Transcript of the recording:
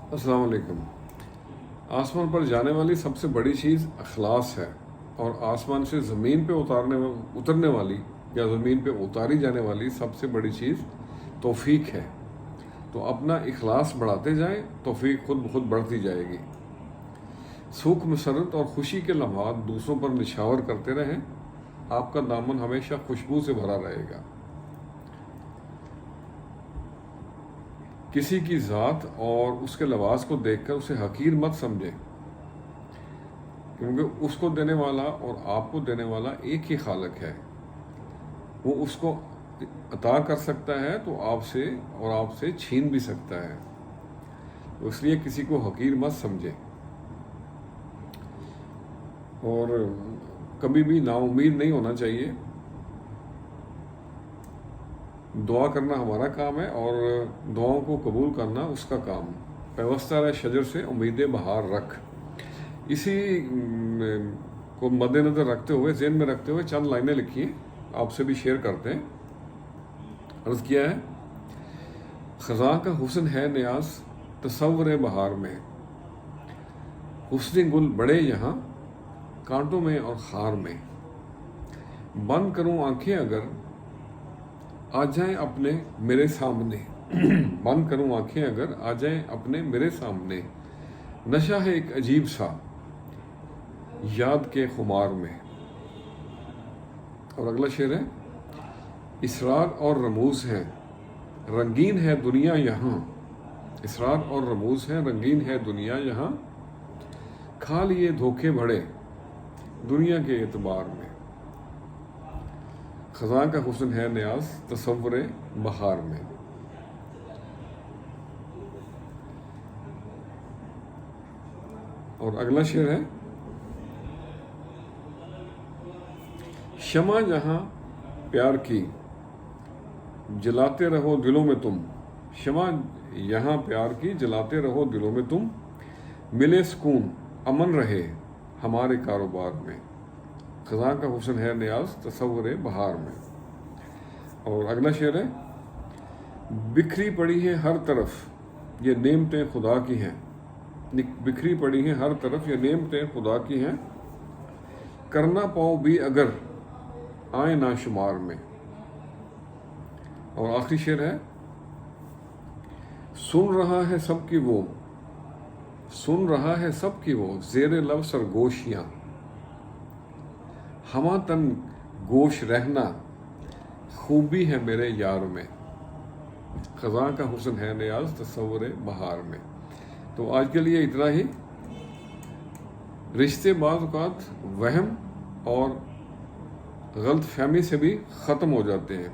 अस्सलाम वालेकुम। आसमान पर जाने वाली सबसे बड़ी चीज़ अखलास है, और आसमान से ज़मीन पे उतरने वाली या ज़मीन पे उतारी जाने वाली सबसे बड़ी चीज़ तौफीक है। तो अपना इखलास बढ़ाते जाएं, तौफीक खुद ब खुद बढ़ती जाएगी। सुख, मसरत और खुशी के लम्हात दूसरों पर निछावर करते रहें, आपका दामन हमेशा खुशबू से भरा रहेगा। किसी की ज़ात और उसके लिबास को देखकर उसे हकीर मत समझें, क्योंकि उसको देने वाला और आपको देने वाला एक ही खालिक है। वो उसको अता कर सकता है तो आपसे, और आपसे छीन भी सकता है। तो इसलिए किसी को हकीर मत समझें, और कभी भी नाउम्मीद नहीं होना चाहिए। दुआ करना हमारा काम है और दुआओं को कबूल करना उसका काम। पैवस्ता रह शजर से उम्मीदें बहार रख। इसी को मद्देनज़र रखते हुए, ज़हन में रखते हुए चंद लाइनें लिखी हैं, आपसे भी शेयर करते हैं। अर्ज़ किया है, ख़ज़ा का हुस्न है नियाज़ तसव्वुर बहार में, हुस्न गुल बड़े यहाँ कांटों में और खार में। बंद करूँ आंखें अगर आ जाएं अपने मेरे सामने बंद करूं आंखें अगर आ जाएं अपने मेरे सामने, नशा है एक अजीब सा याद के खुमार में। और अगला शेर है, इसरार और रमूज है रंगीन है दुनिया यहाँ, इसरार और रमूज है रंगीन है दुनिया यहाँ, खा लिए धोखे बड़े दुनिया के एतबार में। ख़ज़ा का हुस्न है नियाज़ तसव्वुर बहार में। और अगला शेर है, शमा जहाँ प्यार की जलाते रहो दिलों में तुम, शमा यहाँ प्यार की जलाते रहो दिलों में तुम, मिले सुकून अमन रहे हमारे कारोबार में। ख़ज़ा का हुस्न है नियाज़ तसव्वुर बहार में। और अगला शेर है, बिखरी पड़ी है हर तरफ ये नेमतें खुदा की हैं, बिखरी पड़ी हैं हर तरफ ये नेमतें खुदा की हैं, करना पाओ भी अगर आए ना शुमार में। और आखिरी शेर है, सुन रहा है सबकी वो, सुन रहा है सबकी वो ज़ेरे लब सरगोशियाँ, हमा तन गोश रहना खूबी है मेरे यार में। ख़ज़ा का हुस्न है नियाज़ तसव्वुर बहार में। तो आज के लिए इतना ही। रिश्ते बाज़ औक़ात वहम और गलत फहमी से भी ख़त्म हो जाते हैं।